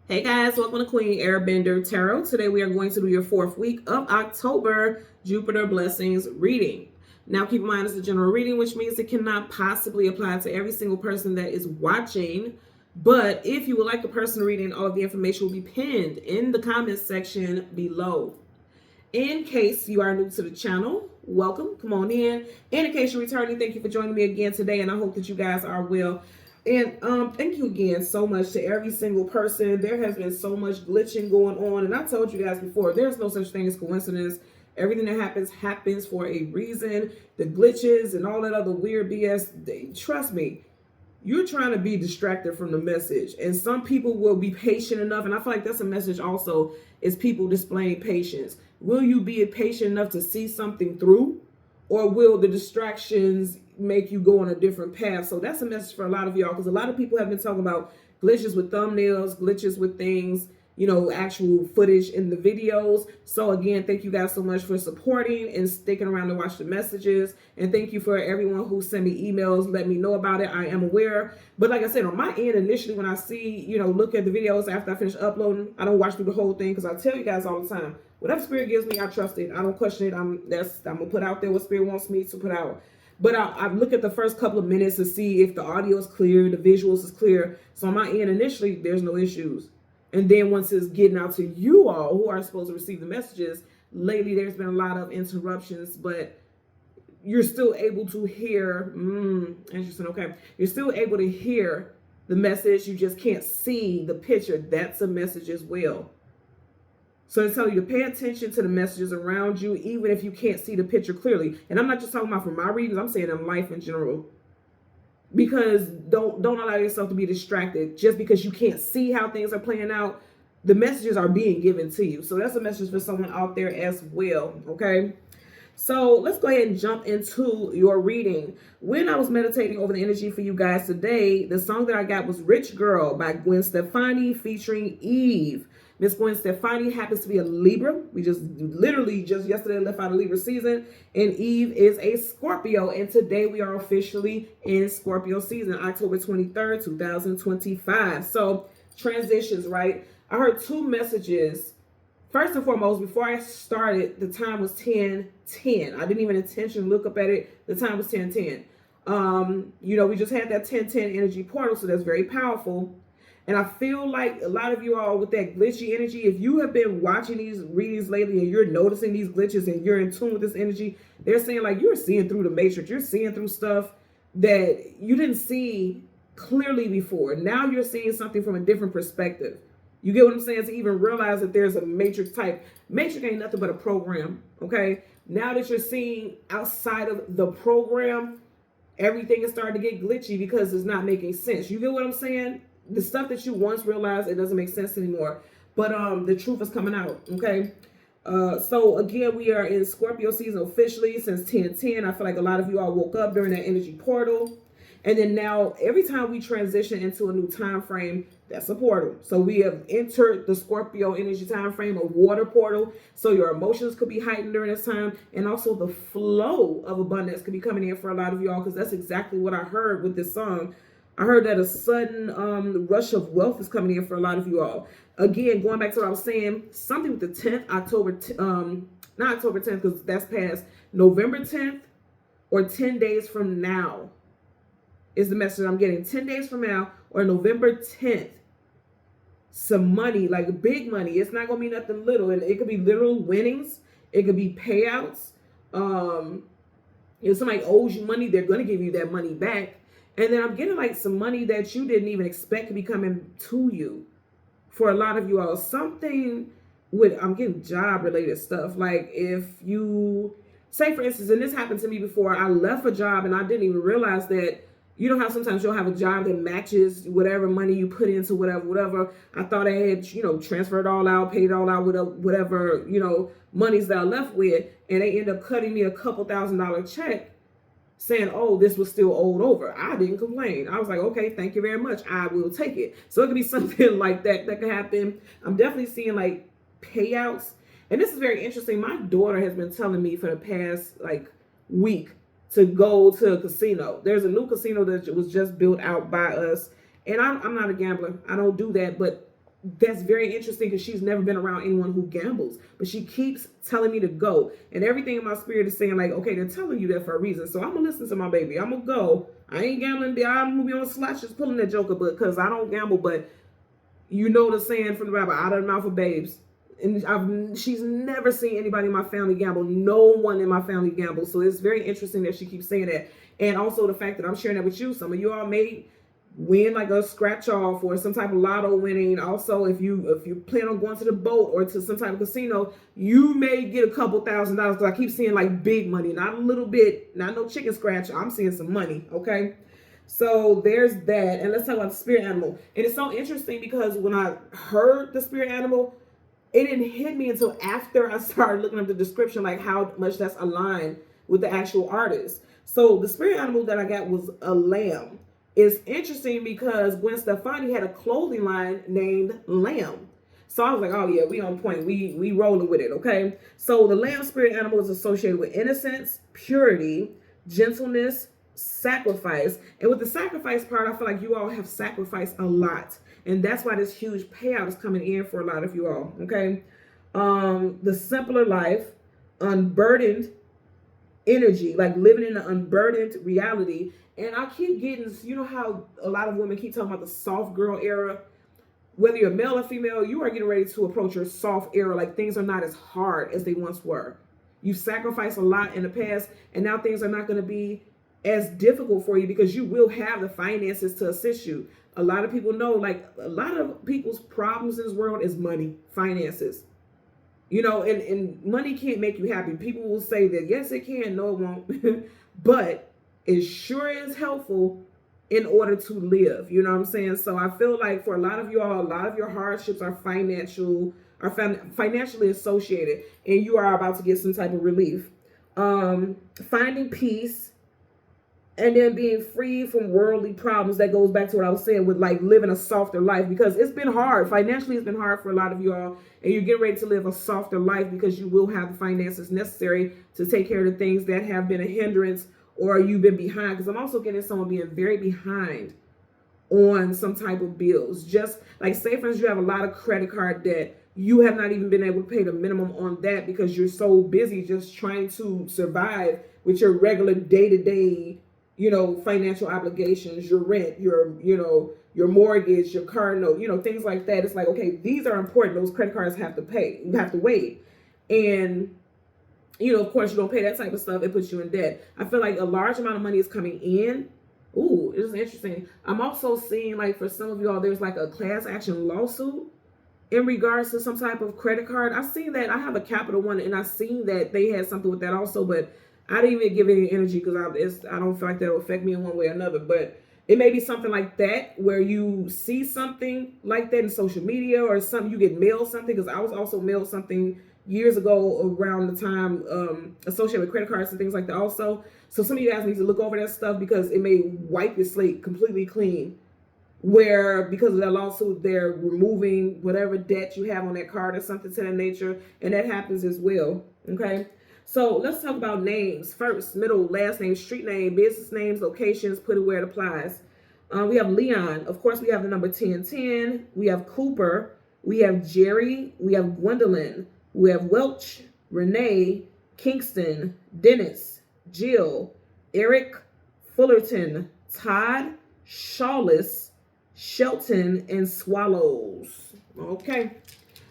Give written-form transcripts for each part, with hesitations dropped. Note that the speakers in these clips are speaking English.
Hey guys, welcome to Queen Airbender Tarot. Today we are going to do your fourth week of October Jupiter Blessings reading. Now keep in mind it's a general reading, which means it cannot possibly apply to every single person that is watching. But if you would like a personal reading, all of the information will be pinned in the comments section below. In case you are new to the channel, welcome, come on in. And in case you're returning, thank you for joining me again today, and I hope that you guys are well. And thank you again so much to every single person. There has been so much glitching going on, and I told you guys before, there's no such thing as coincidence. Everything that happens for a reason. The glitches and all that other weird BS, trust me, you're trying to be distracted from the message, and some people will be patient enough, and I feel like that's a message also, is people displaying patience. Will you be patient enough to see something through, or will the distractions make you go on a different path? So that's a message for a lot of y'all, because a lot of people have been talking about glitches with thumbnails, glitches with things, you know, actual footage in the videos. So again, thank you guys so much for supporting and sticking around to watch the messages. And thank you for everyone who sent me emails, let me know about it. I am aware. But like I said, on my end, initially, when I see, you know, look at the videos after I finish uploading, I don't watch through the whole thing, because I tell you guys all the time, whatever spirit gives me, I trust it. I don't question it. I'm gonna put out there what spirit wants me to put out. But I look at the first couple of minutes to see if the audio is clear, the visuals is clear. So on my end, initially, there's no issues. And then once it's getting out to you all who are supposed to receive the messages, lately there's been a lot of interruptions, but you're still able to hear, interesting, okay. You're still able to hear the message, you just can't see the picture. That's a message as well. So to tell you to pay attention to the messages around you, even if you can't see the picture clearly. And I'm not just talking about for my readings, I'm saying in life in general. Because don't allow yourself to be distracted just because you can't see how things are playing out. The messages are being given to you. So that's a message for someone out there as well, okay? So let's go ahead and jump into your reading. When I was meditating over the energy for you guys today, the song that I got was Rich Girl by Gwen Stefani featuring Eve. Miss Gwen Stefani happens to be a Libra. We just yesterday left out of Libra season. And Eve is a Scorpio. And today we are officially in Scorpio season, October 23rd, 2025. So transitions, right? I heard two messages. First and foremost, before I started, the time was 10:10. I didn't even intentionally look up at it. The time was 10:10. You know, we just had that 10:10 energy portal, so that's very powerful. And I feel like a lot of you all with that glitchy energy, if you have been watching these readings lately and you're noticing these glitches and you're in tune with this energy, they're saying like you're seeing through the matrix. You're seeing through stuff that you didn't see clearly before. Now you're seeing something from a different perspective. You get what I'm saying? To even realize that there's a matrix type. Matrix ain't nothing but a program, okay? Now that you're seeing outside of the program, everything is starting to get glitchy because it's not making sense. You get what I'm saying? The stuff that you once realized, it doesn't make sense anymore. But the truth is coming out, okay? So again, we are in Scorpio season officially since 10:10. I feel like a lot of you all woke up during that energy portal. And then now, every time we transition into a new time frame, that's a portal. So we have entered the Scorpio energy time frame, a water portal. So your emotions could be heightened during this time. And also the flow of abundance could be coming in for a lot of y'all, because that's exactly what I heard with this song. I heard that a sudden rush of wealth is coming in for a lot of you all. Again, going back to what I was saying, something with the 10th, not October 10th, because that's past, November 10th or 10 days from now is the message I'm getting. 10 days from now or November 10th, some money, like big money. It's not going to be nothing little. And it could be literal winnings. It could be payouts. If somebody owes you money, they're going to give you that money back. And then I'm getting like some money that you didn't even expect to be coming to you. For a lot of you all, something with, I'm getting job related stuff. Like if you, say for instance, and this happened to me before, I left a job and I didn't even realize that, you know how sometimes you'll have a job that matches whatever money you put into whatever. I thought I had, you know, transferred all out, paid all out with whatever, you know, monies that I left with. And they end up cutting me a couple $1,000 check saying, oh, this was still owed over. I didn't complain. I was like, okay, thank you very much. I will take it. So it could be something like that could happen. I'm definitely seeing like payouts. And this is very interesting. My daughter has been telling me for the past like week to go to a casino. There's a new casino that was just built out by us. And I'm not a gambler. I don't do that. But that's very interesting because she's never been around anyone who gambles, but she keeps telling me to go. And everything in my spirit is saying like, okay, they're telling you that for a reason. So I'm gonna listen to my baby. I'm gonna go. I ain't gambling. I'm gonna be on slots just pulling that joker, but because I don't gamble. But you know the saying from the Bible, out of the mouth of babes. And she's never seen anybody in my family gamble. No one in my family gambles. So it's very interesting that she keeps saying that. And also the fact that I'm sharing that with you. Some of you all may win like a scratch off or some type of lotto winning. Also, if you plan on going to the boat or to some type of casino, you may get a couple $1,000s. I keep seeing like big money, not a little bit, not no chicken scratch. I'm seeing some money. Okay. So there's that. And let's talk about the spirit animal. And it's so interesting because when I heard the spirit animal, it didn't hit me until after I started looking up the description, like how much that's aligned with the actual artist. So the spirit animal that I got was a lamb. It's interesting because Gwen Stefani had a clothing line named Lamb. So I was like, oh yeah, we on point. We rolling with it, okay? So the lamb spirit animal is associated with innocence, purity, gentleness, sacrifice. And with the sacrifice part, I feel like you all have sacrificed a lot. And that's why this huge payout is coming in for a lot of you all, okay? The simpler life, unburdened energy, like living in an unburdened reality. And I keep getting, you know how a lot of women keep talking about the soft girl era? Whether you're male or female, you are getting ready to approach your soft era. Like things are not as hard as they once were. You sacrificed a lot in the past, and now things are not going to be as difficult for you because you will have the finances to assist you. A lot of people know, like a lot of people's problems in this world is money, finances. You know, and money can't make you happy. People will say that, yes, it can, no, it won't. But it sure is helpful in order to live. You know what I'm saying? So I feel like for a lot of you all, a lot of your hardships are financially associated, and you are about to get some type of relief. Finding peace, and then being free from worldly problems. That goes back to what I was saying with like living a softer life, because it's been hard. Financially, it's been hard for a lot of you all, and you're getting ready to live a softer life because you will have the finances necessary to take care of the things that have been a hindrance or you've been behind. Because I'm also getting someone being very behind on some type of bills. Just like, say for instance, you have a lot of credit card debt. You have not even been able to pay the minimum on that because you're so busy just trying to survive with your regular day-to-day, you know, financial obligations, your rent, your mortgage, your car note, you know, things like that. It's like, okay, these are important. Those credit cards have to pay. You have to wait. And, you know, of course, you don't pay that type of stuff. It puts you in debt. I feel like a large amount of money is coming in. Ooh, it is interesting. I'm also seeing, like, for some of y'all, there's like a class action lawsuit in regards to some type of credit card. I've seen that. I have a Capital One, and I've seen that they had something with that also, but I didn't even give any energy because I don't feel like that will affect me in one way or another. But it may be something like that where you see something like that in social media or something, you get mailed something, because I was also mailed something years ago around the time associated with credit cards and things like that also. So some of you guys need to look over that stuff because it may wipe your slate completely clean, where because of that lawsuit, they're removing whatever debt you have on that card or something to that nature. And that happens as well. Okay. So let's talk about names. First, middle, last name, street name, business names, locations, put it where it applies. We have Leon. Of course, we have the number 1010. We have Cooper. We have Jerry. We have Gwendolyn. We have Welch, Renee, Kingston, Dennis, Jill, Eric, Fullerton, Todd, Shawless, Shelton, and Swallows. Okay,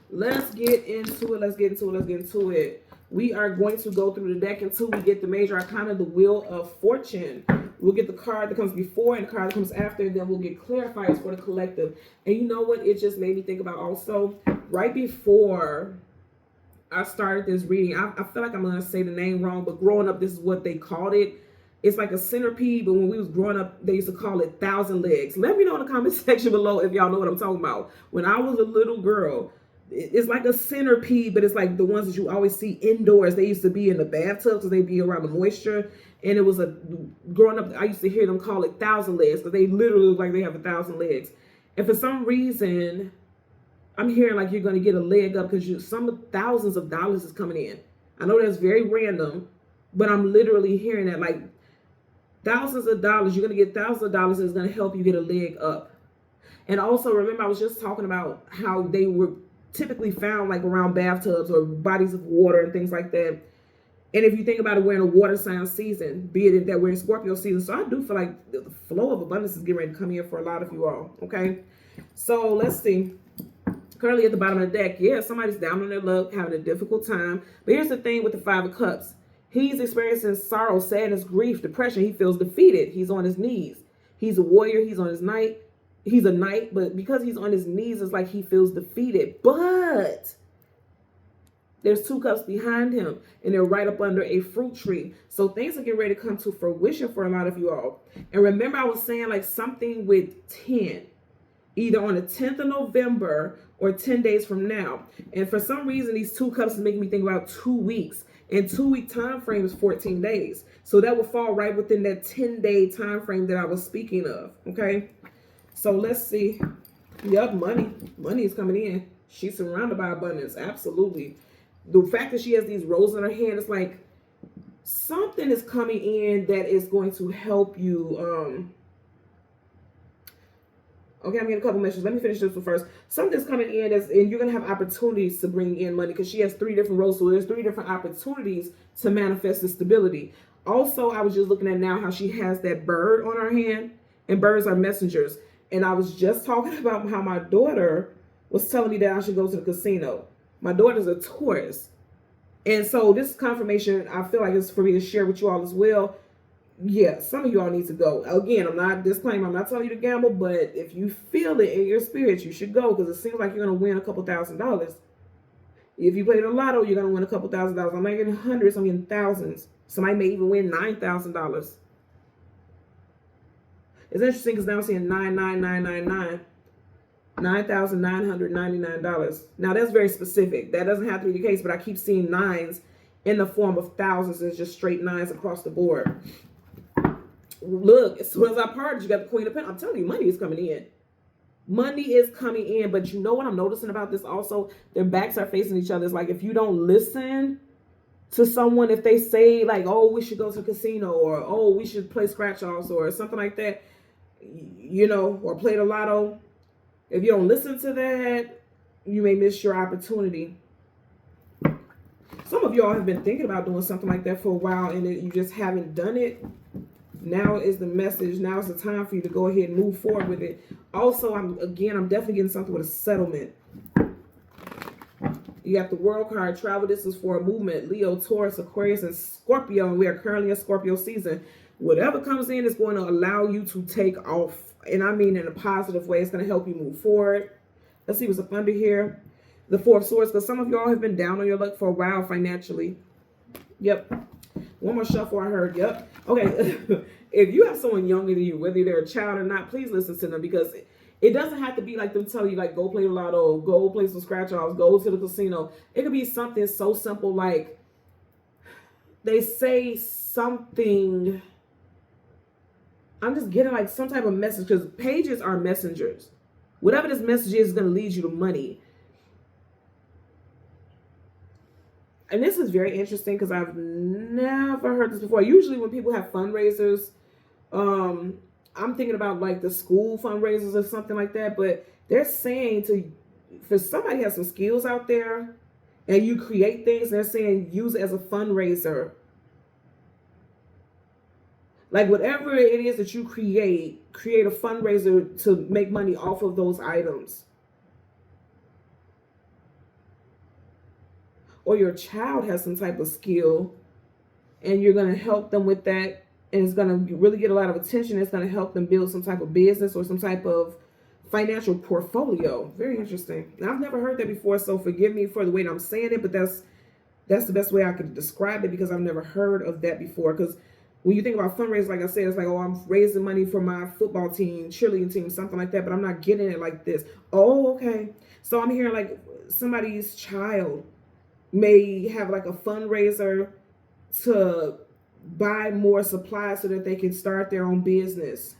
let's get into it. We are going to go through the deck until we get the major arcana, the Wheel of Fortune. We'll get the card that comes before and the card that comes after, and then we'll get clarifiers for the collective. And you know what? It just made me think about also, right before I started this reading, I feel like I'm going to say the name wrong, but growing up, this is what they called it. It's like a centipede, but when we was growing up, they used to call it 1,000 legs. Let me know in the comment section below if y'all know what I'm talking about. When I was a little girl, it's like a centipede, but it's like the ones that you always see indoors. They used to be in the bathtub because they'd be around the moisture. And it was growing up, I used to hear them call it 1,000 legs because they literally look like they have 1,000 legs. And for some reason, I'm hearing like you're going to get a leg up because some thousands of dollars is coming in. I know that's very random, but I'm literally hearing that like thousands of dollars. You're going to get thousands of dollars that's going to help you get a leg up. And also, remember, I was just talking about how they were typically found like around bathtubs or bodies of water and things like that. And if you think about it, we're in a water sign season, be it that we're in Scorpio season. So I do feel like the flow of abundance is getting ready to come here for a lot of you all. Okay. So let's see. Currently at the bottom of the deck, yeah, somebody's down on their luck, having a difficult time. But here's the thing with the Five of Cups. He's experiencing sorrow, sadness, grief, depression. He feels defeated. He's on his knees. He's a warrior. He's on his knight. He's a knight, but because he's on his knees, it's like he feels defeated. But there's two cups behind him, and they're right up under a fruit tree. So things are getting ready to come to fruition for a lot of you all. And remember, I was saying like something with 10, either on the 10th of November or 10 days from now. And for some reason, these two cups is making me think about 2 weeks. And 2-week time frame is 14 days. So that will fall right within that 10-day time frame that I was speaking of. Okay. So let's see. Yep, money. Money is coming in. She's surrounded by abundance. Absolutely. The fact that she has these roses in her hand, it's like something is coming in that is going to help you. Okay, I'm getting a couple messages. Let me finish this one first. Something's coming in, and you're going to have opportunities to bring in money because she has 3 different roses. So there's 3 different opportunities to manifest the stability. Also, I was just looking at now how she has that bird on her hand, and birds are messengers. And I was just talking about how my daughter was telling me that I should go to the casino. My daughter's a Taurus. And so this confirmation, I feel like it's for me to share with you all as well. Yeah, some of you all need to go. Again, I'm not disclaiming, I'm not telling you to gamble, but if you feel it in your spirit, you should go because it seems like you're going to win a couple $1,000s. If you play the lotto, you're going to win a couple $1,000s. I'm not getting hundreds, I'm getting thousands. Somebody may even win $9,000. It's interesting because now I'm seeing 99999. $9,999. Now that's very specific. That doesn't have to be the case, but I keep seeing nines in the form of thousands. It's just straight nines across the board. Look, as soon as I parted, you got the Queen of Pentacles. I'm telling you, money is coming in. Money is coming in, but you know what I'm noticing about this also? Their backs are facing each other. It's like if you don't listen to someone, if they say like, oh, we should go to a casino, or oh, we should play scratch-offs or something like that, you know, or play the lotto. If you don't listen to that, you may miss your opportunity. Some of y'all have been thinking about doing something like that for a while and you just haven't done it. Now is the message. Now is the time for you to go ahead and move forward with it. Also, I'm definitely getting something with a settlement. You got the World card. Travel distance for a movement. Leo, Taurus, Aquarius, and Scorpio. And we are currently in Scorpio season. Whatever comes in is going to allow you to take off. And I mean in a positive way. It's going to help you move forward. Let's see what's up under here. The Four of Swords. Because some of y'all have been down on your luck for a while financially. Yep. One more shuffle I heard. Yep. Okay. If you have someone younger than you, whether they're a child or not, please listen to them. Because it doesn't have to be like them telling you, like, go play the lotto, go play some scratch-offs, go to the casino. It could be something so simple like they say something. I'm just getting like some type of message because pages are messengers. Whatever this message is going to lead you to money. And this is very interesting because I've never heard this before. Usually when people have fundraisers, I'm thinking about like the school fundraisers or something like that. But they're saying for somebody has some skills out there and you create things, they're saying use it as a fundraiser. Like whatever it is that you create a fundraiser to make money off of those items. Or your child has some type of skill and you're going to help them with that. And it's going to really get a lot of attention. It's going to help them build some type of business or some type of financial portfolio. Very interesting. Now, I've never heard that before, so forgive me for the way I'm saying it, but that's the best way I could describe it because I've never heard of that before. Because when you think about fundraising, like I said, it's like, oh, I'm raising money for my football team, cheerleading team, something like that, but I'm not getting it like this. Oh, okay. So I'm hearing like somebody's child may have like a fundraiser to buy more supplies so that they can start their own business.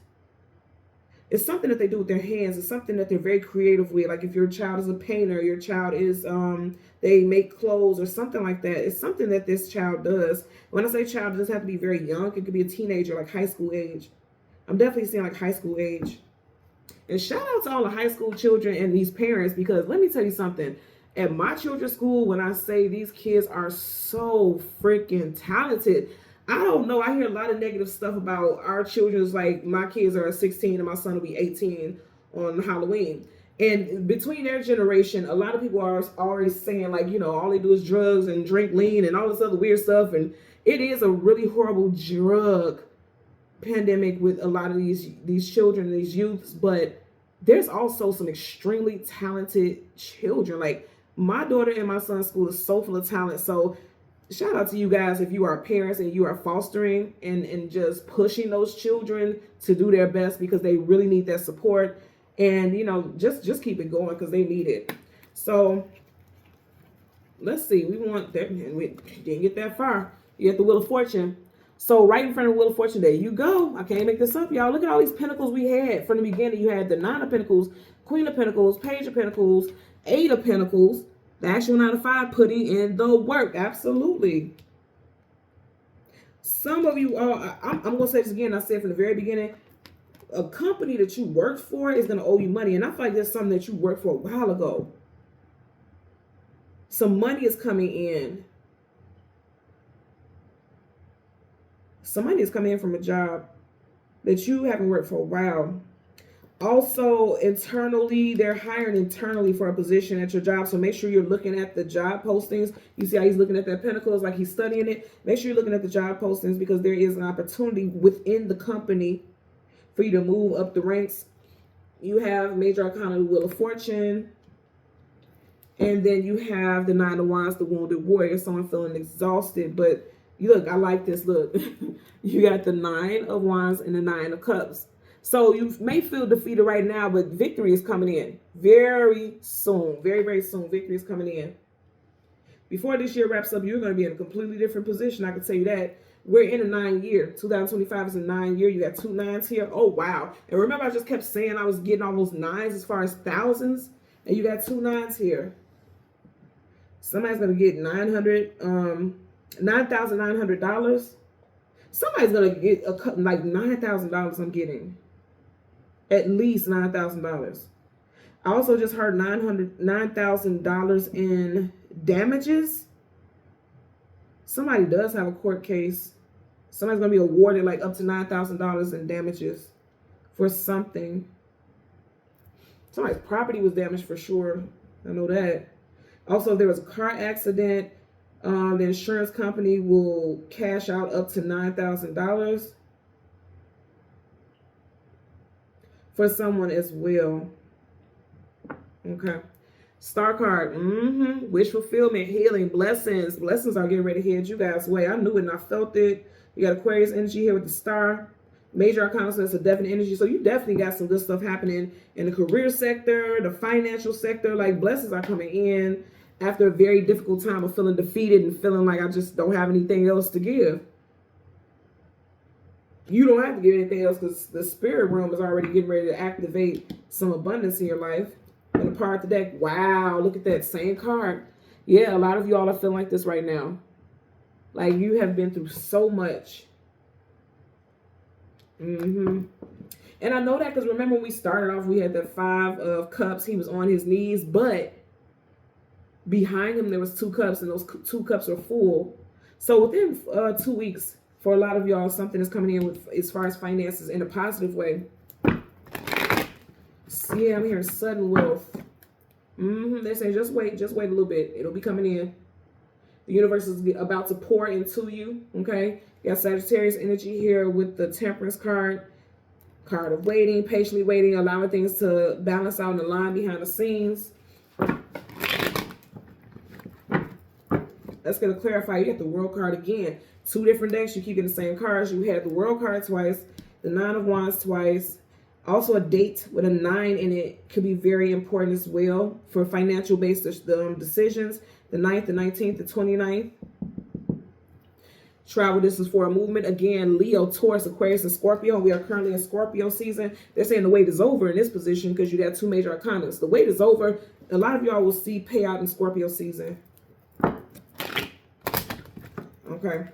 It's something that they do with their hands. It's something that they're very creative with. Like if your child is a painter, your child is, they make clothes or something like that. It's something that this child does. When I say child, it doesn't have to be very young. It could be a teenager, like high school age. I'm definitely seeing like high school age. And shout out to all the high school children and these parents, because let me tell you something. At my children's school, when I say these kids are so freaking talented, I don't know. I hear a lot of negative stuff about our children's, like my kids are 16 and my son will be 18 on Halloween. And between their generation, a lot of people are already saying, like, you know, all they do is drugs and drink lean and all this other weird stuff. And it is a really horrible drug pandemic with a lot of these children, these youths. But there's also some extremely talented children. Like my daughter in my son's school is so full of talent. So shout out to you guys if you are parents and you are fostering and just pushing those children to do their best, because they really need that support. And, you know, just keep it going because they need it. So let's see. We want that. Man, we didn't get that far. You get the Wheel of Fortune. So right in front of the Wheel of Fortune, there you go. I can't make this up, y'all. Look at all these pentacles we had from the beginning. You had the Nine of Pentacles, Queen of Pentacles, Page of Pentacles, Eight of Pentacles. The actual 9 to 5 putting in the work. Absolutely. Some of you are, I'm going to say this again. I said from the very beginning, a company that you worked for is going to owe you money. And I feel like there's something that you worked for a while ago. Some money is coming in. Some money is coming in from a job that you haven't worked for a while. Also, internally, they're hiring internally for a position at your job. So make sure you're looking at the job postings. You see how he's looking at that pentacle? It's like he's studying it. Make sure you're looking at the job postings, because there is an opportunity within the company for you to move up the ranks. You have Major Arcana, the Wheel of Fortune. And then you have the Nine of Wands, the Wounded Warrior. Someone feeling exhausted. But you look, I like this. Look, you got the Nine of Wands and the Nine of Cups. So you may feel defeated right now, but victory is coming in very soon. Very, very soon. Victory is coming in. Before this year wraps up, you're going to be in a completely different position. I can tell you that. We're in a 9 year. 2025 is a 9 year. You got 2 9s here. Oh, wow. And remember, I just kept saying I was getting all those 9s as far as thousands. And you got 2 9s here. Somebody's going to get $9,900. Somebody's going to get like $9,000 I'm getting. At least $9,000. I also just heard $9,000 in damages. Somebody does have a court case. Somebody's going to be awarded like up to $9,000 in damages for something. Somebody's property was damaged for sure. I know that. Also, if there was a car accident, the insurance company will cash out up to $9,000 for someone as well. Okay. Star card. Wish fulfillment, healing, blessings. Blessings are getting ready to head you guys' way. I knew it and I felt it. You got Aquarius energy here with the star. Major arcana, so that's a definite energy. So you definitely got some good stuff happening in the career sector, the financial sector. Like blessings are coming in after a very difficult time of feeling defeated and feeling like I just don't have anything else to give. You don't have to give anything else because the spirit realm is already getting ready to activate some abundance in your life. And the part of the deck, wow, look at that same card. Yeah, a lot of y'all are feeling like this right now. Like you have been through so much. And I know that because remember when we started off, we had that 5 of cups. He was on his knees, but behind him there was 2 cups, and those 2 cups were full. So within 2 weeks, for a lot of y'all, something is coming in with as far as finances in a positive way. Yeah, I'm hearing sudden wealth. They say just wait a little bit. It'll be coming in. The universe is about to pour into you. Okay, you got Sagittarius energy here with the Temperance card. Card of waiting, patiently waiting, allowing things to balance out in the line behind the scenes. That's going to clarify. You got the World card again. 2 different decks. You keep getting the same cards. You had the World card twice, the Nine of Wands twice. Also a date with a 9 in it could be very important as well for financial based decisions. The 9th, the 19th, the 29th. Travel distance for a movement. Again, Leo, Taurus, Aquarius, and Scorpio. We are currently in Scorpio season. They're saying the wait is over in this position because you got 2 major arcana. The wait is over. A lot of y'all will see payout in Scorpio season. Okay.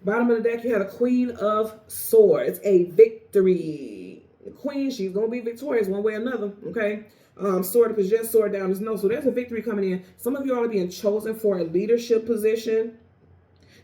Bottom of the deck, you have a Queen of Swords. A victory. The queen. She's going to be victorious one way or another, okay? Sword up is yes, sword down is no. So there's a victory coming in. Some of you all are being chosen for a leadership position.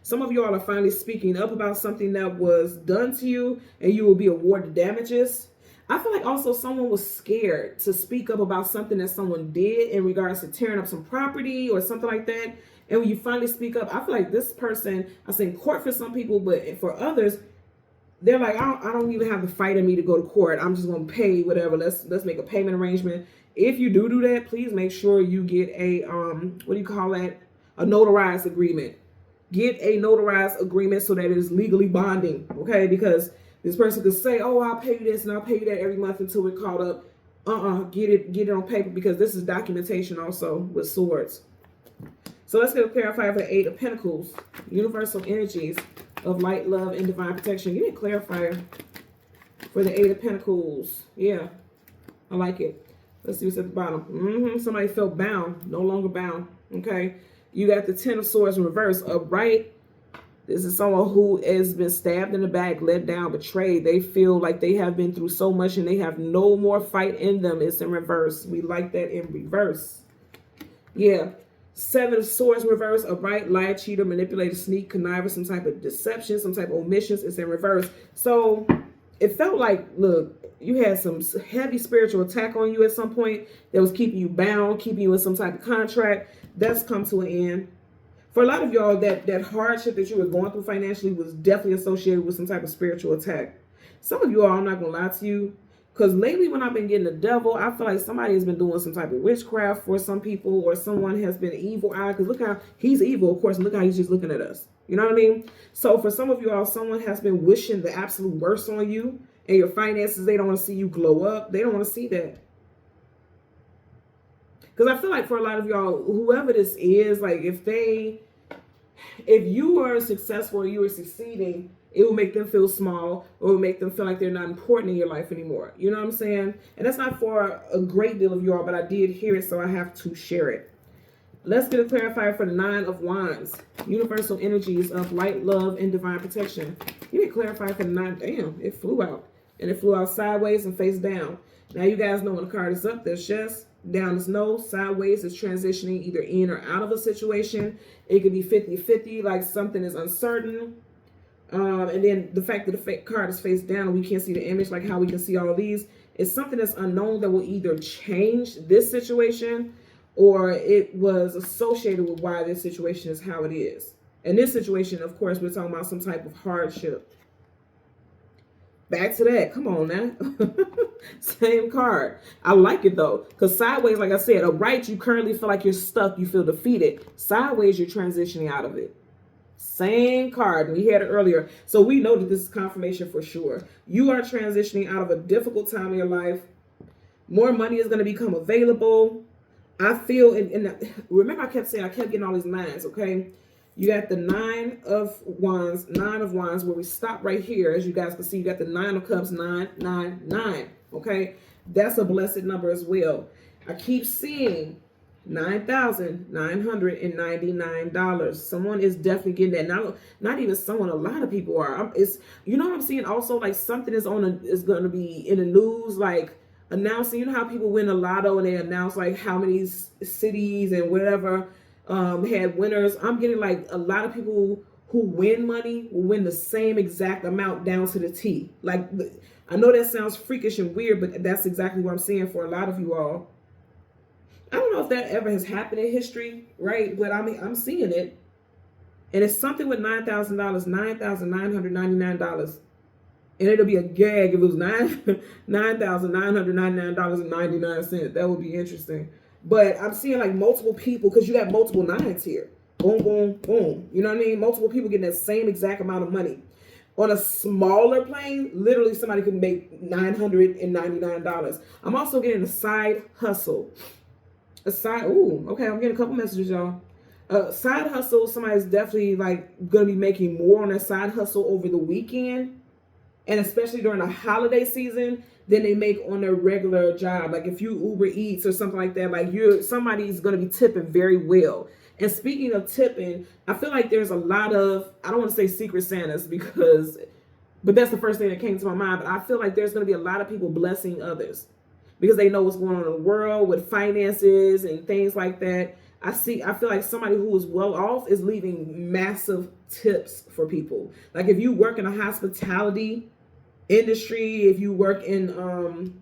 Some of you all are finally speaking up about something that was done to you, and you will be awarded damages. I feel like also someone was scared to speak up about something that someone did in regards to tearing up some property or something like that. And when you finally speak up, I feel like this person, I say in court for some people, but for others, they're like, I don't even have the fight in me to go to court. I'm just going to pay whatever. Let's make a payment arrangement. If you do that, please make sure you get a, what do you call that? A notarized agreement. Get a notarized agreement so that it is legally binding, okay? Because this person could say, oh, I'll pay you this and I'll pay you that every month until we're caught up. Get it on paper, because this is documentation also with swords. So let's get a clarifier for the Eight of Pentacles. Universal energies of light, love, and divine protection. Give me a clarifier for the Eight of Pentacles. Yeah, I like it. Let's see what's at the bottom. Somebody felt bound, no longer bound, okay? You got the Ten of Swords in reverse, upright. This is someone who has been stabbed in the back, let down, betrayed. They feel like they have been through so much and they have no more fight in them. It's in reverse. We like that in reverse. Yeah. Seven of Swords in reverse, upright, liar, cheater, manipulator, sneak, conniver, some type of deception, some type of omissions. It's in reverse. So it felt like, look, you had some heavy spiritual attack on you at some point that was keeping you bound, keeping you in some type of contract. That's come to an end. For a lot of y'all, that hardship that you were going through financially was definitely associated with some type of spiritual attack. Some of you all, I'm not going to lie to you, because lately when I've been getting the devil, I feel like somebody has been doing some type of witchcraft for some people, or someone has been evil eye, because look how he's evil, of course, and look how he's just looking at us. You know what I mean? So for some of you all, someone has been wishing the absolute worst on you, and your finances, they don't want to see you glow up. They don't want to see that. Because I feel like for a lot of y'all, whoever this is, like if you are successful and you are succeeding, it will make them feel small, or it will make them feel like they're not important in your life anymore. You know what I'm saying? And that's not for a great deal of y'all, but I did hear it, so I have to share it. Let's get a clarifier for the Nine of Wands. Universal energies of light, love, and divine protection. You need a clarifier for the nine. Damn, it flew out. And it flew out sideways and face down. Now you guys know when the card is up, there's yes. Down is no. Sideways is transitioning either in or out of a situation. It could be 50-50, like something is uncertain. And then the fact that the card is face down and we can't see the image, like how we can see all of these, is something that's unknown that will either change this situation, or it was associated with why this situation is how it is. In this situation, of course, we're talking about some type of hardship. Back to that. Come on now. Same card. I like it though. Because sideways, like I said, upright, you currently feel like you're stuck. You feel defeated. Sideways, you're transitioning out of it. Same card. We had it earlier. So we know that this is confirmation for sure. You are transitioning out of a difficult time in your life. More money is going to become available. I feel, remember I kept saying, I kept getting all these nines, okay? You got the Nine of Wands, where we stop right here. As you guys can see, you got the Nine of Cups, 999, okay? That's a blessed number as well. I keep seeing $9,999. Someone is definitely getting that. Not even someone, a lot of people are. You know what I'm seeing also? Like something is going to be in the news, like announcing, you know how people win the lotto and they announce like how many cities and whatever had winners. I'm getting like a lot of people who win money will win the same exact amount down to the T. Like, I know that sounds freakish and weird, but that's exactly what I'm seeing for a lot of you all. I don't know if that ever has happened in history, right? But I mean, I'm seeing it. And it's something with $9,000, $9,999. And it'll be a gag if it was $9,999.99. That would be interesting. But I'm seeing like multiple people, because you got multiple nines here. Boom, boom, boom. You know what I mean? Multiple people getting that same exact amount of money. On a smaller plane, literally somebody can make $999. I'm also getting a side hustle. Okay, I'm getting a couple messages, y'all. Side hustle, somebody's definitely like going to be making more on their side hustle over the weekend. And especially during the holiday season, than they make on their regular job. Like if you Uber Eats or something like that, like somebody's going to be tipping very well. And speaking of tipping, I feel like there's a lot of, I don't want to say secret Santas, because But that's the first thing that came to my mind. But I feel like there's going to be a lot of people blessing others because they know what's going on in the world with finances and things like that. I feel like somebody who is well off is leaving massive tips for people. Like if you work in a hospitality industry, if you work in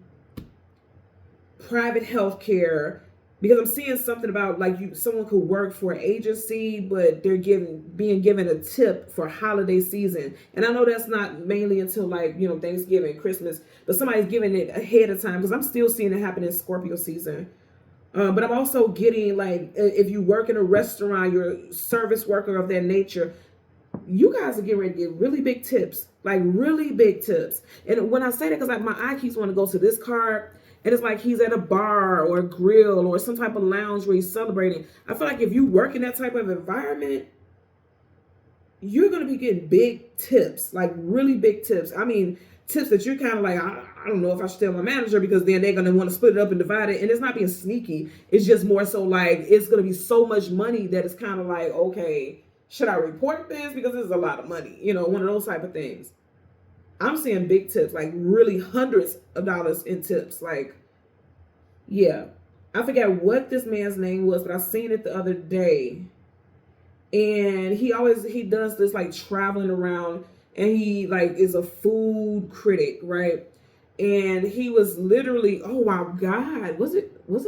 private healthcare, because I'm seeing something about like someone could work for an agency, but they're being given a tip for holiday season. And I know that's not mainly until like, Thanksgiving, Christmas, but somebody's giving it ahead of time because I'm still seeing it happen in Scorpio season. But I'm also getting like, if you work in a restaurant, you're a service worker of that nature, you guys are getting ready to get really big tips, like really big tips. And when I say that, because like my eye keeps wanting to go to this card, and it's like he's at a bar or a grill or some type of lounge where he's celebrating. I feel like if you work in that type of environment, you're going to be getting big tips, like really big tips. I mean, tips that you're kind of like, I don't know if I should tell my manager, because then they're going to want to split it up and divide it. And it's not being sneaky. It's just more so like it's going to be so much money that it's kind of like, okay, should I report this? Because this is a lot of money, one of those type of things. I'm seeing big tips, like really hundreds of dollars in tips. Like, yeah. I forget what this man's name was, but I seen it the other day. And he does this like traveling around, and he like is a food critic, right? And he was literally, oh my God, was it $900?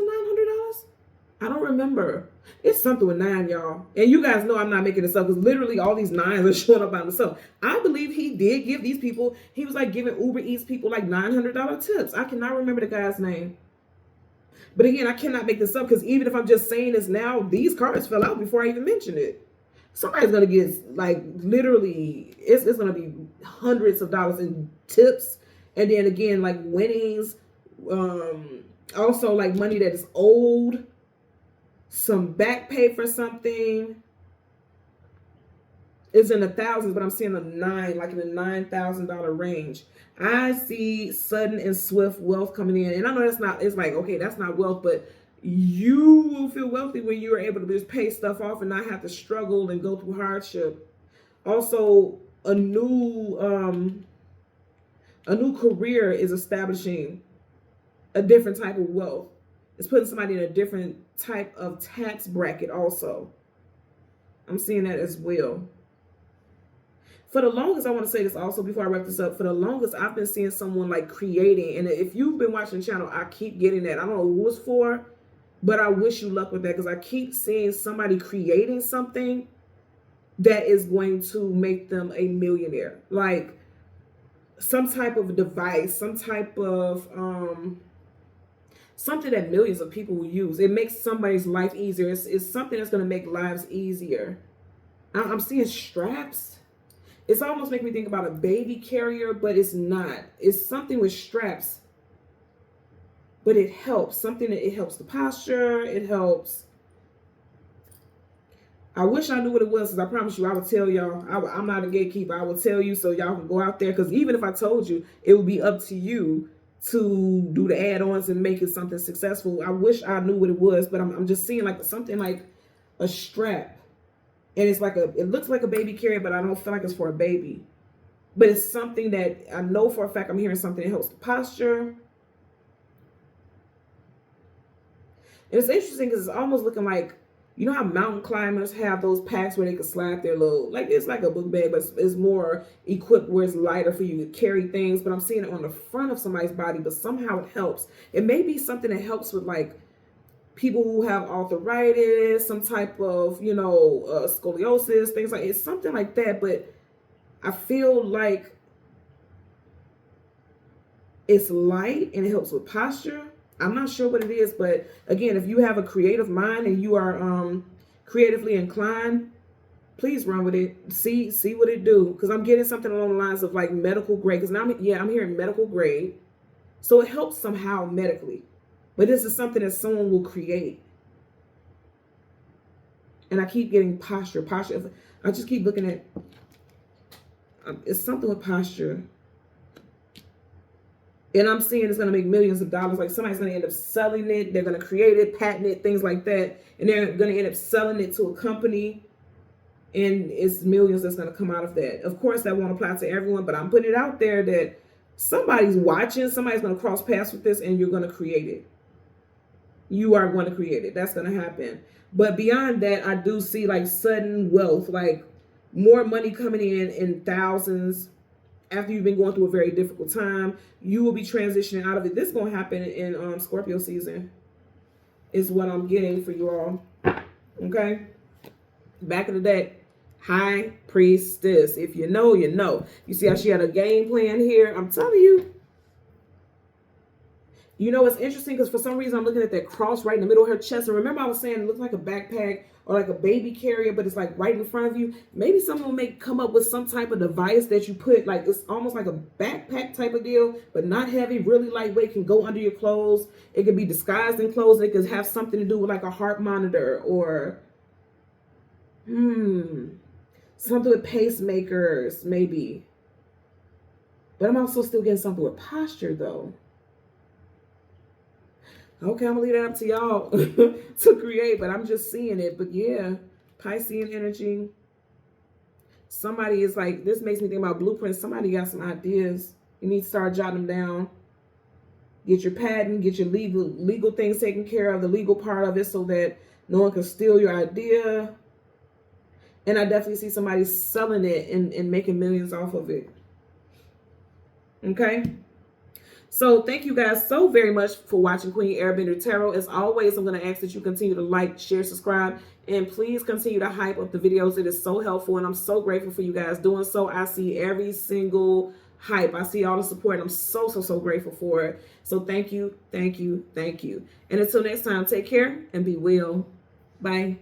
I don't remember. It's something with 9, y'all. And you guys know I'm not making this up because literally all these 9s are showing up by themselves. I believe he did give these people, he was like giving Uber Eats people like $900 tips. I cannot remember the guy's name. But again, I cannot make this up because even if I'm just saying this now, these cards fell out before I even mentioned it. Somebody's going to get like literally, it's going to be hundreds of dollars in tips. And then again, like winnings, also like money that is owed. Some back pay for something. It's in the thousands, but I'm seeing a 9, like in the $9,000 range. I see sudden and swift wealth coming in. And I know it's like, okay, that's not wealth, but you will feel wealthy when you're able to just pay stuff off and not have to struggle and go through hardship. Also, a new career is establishing a different type of wealth. It's putting somebody in a different type of tax bracket also. I'm seeing that as well. For the longest, I want to say this also before I wrap this up. For the longest, I've been seeing someone like creating. And if you've been watching the channel, I keep getting that. I don't know who it's for, but I wish you luck with that because I keep seeing somebody creating something that is going to make them a millionaire. Like some type of device, some type of something that millions of people will use. It makes somebody's life easier. It's something that's going to make lives easier. I'm seeing straps. It's almost making me think about a baby carrier, but it's not. It's something with straps, but it helps. Something that it helps the posture. It helps. I wish I knew what it was, because I promise you, I would tell y'all. I'm not a gatekeeper. I will tell you so y'all can go out there, because even if I told you, it would be up to you to do the add-ons and make it something successful. I wish I knew what it was, but I'm just seeing like something like a strap. And it's like it looks like a baby carrier, but I don't feel like it's for a baby. But it's something that I know for a fact I'm hearing something that helps the posture. And it's interesting because it's almost looking like, you know how mountain climbers have those packs where they can slide their load? Like it's like a book bag, but it's more equipped where it's lighter for you to carry things. But I'm seeing it on the front of somebody's body, but somehow it helps. It may be something that helps with like people who have arthritis, some type of, scoliosis, things like, it's something like that. But I feel like it's light and it helps with posture. I'm not sure what it is, but again, if you have a creative mind and you are creatively inclined, please run with it. See what it do. Because I'm getting something along the lines of like medical grade. Because now I'm hearing medical grade. So it helps somehow medically. But this is something that someone will create. And I keep getting posture. I just keep looking at, it's something with posture. And I'm seeing it's going to make millions of dollars. Like somebody's going to end up selling it. They're going to create it, patent it, things like that. And they're going to end up selling it to a company. and it's millions that's going to come out of that. Of course, that won't apply to everyone, but I'm putting it out there that somebody's watching, somebody's going to cross paths with this, and you're going to create it. You are going to create it. That's going to happen. But beyond that, I do see like sudden wealth, like more money coming in thousands. After you've been going through a very difficult time, you will be transitioning out of it. This is going to happen in Scorpio season, is what I'm getting for you all. Okay? Back in the deck, High Priestess. If you know, you know. You see how she had a game plan here? I'm telling you. You know, it's interesting because for some reason I'm looking at that cross right in the middle of her chest. And remember I was saying it looks like a backpack or like a baby carrier, but it's like right in front of you. Maybe someone may come up with some type of device that you put, like it's almost like a backpack type of deal, but not heavy, really lightweight, can go under your clothes. It could be disguised in clothes. It could have something to do with like a heart monitor or something with pacemakers, maybe. But I'm also still getting something with posture though. Okay, I'm gonna leave that up to y'all to create, but I'm just seeing it. But yeah, Piscean energy. Somebody is like, this makes me think about blueprints. Somebody got some ideas. You need to start jotting them down. Get your patent, get your legal things taken care of, the legal part of it, so that no one can steal your idea. And I definitely see somebody selling it and making millions off of it. Okay. So thank you guys so very much for watching Queen Airbender Tarot. As always, I'm going to ask that you continue to like, share, subscribe, and please continue to hype up the videos. It is so helpful, and I'm so grateful for you guys doing so. I see every single hype. I see all the support, and I'm so, so, so grateful for it. So thank you, thank you, thank you. And until next time, take care and be well. Bye.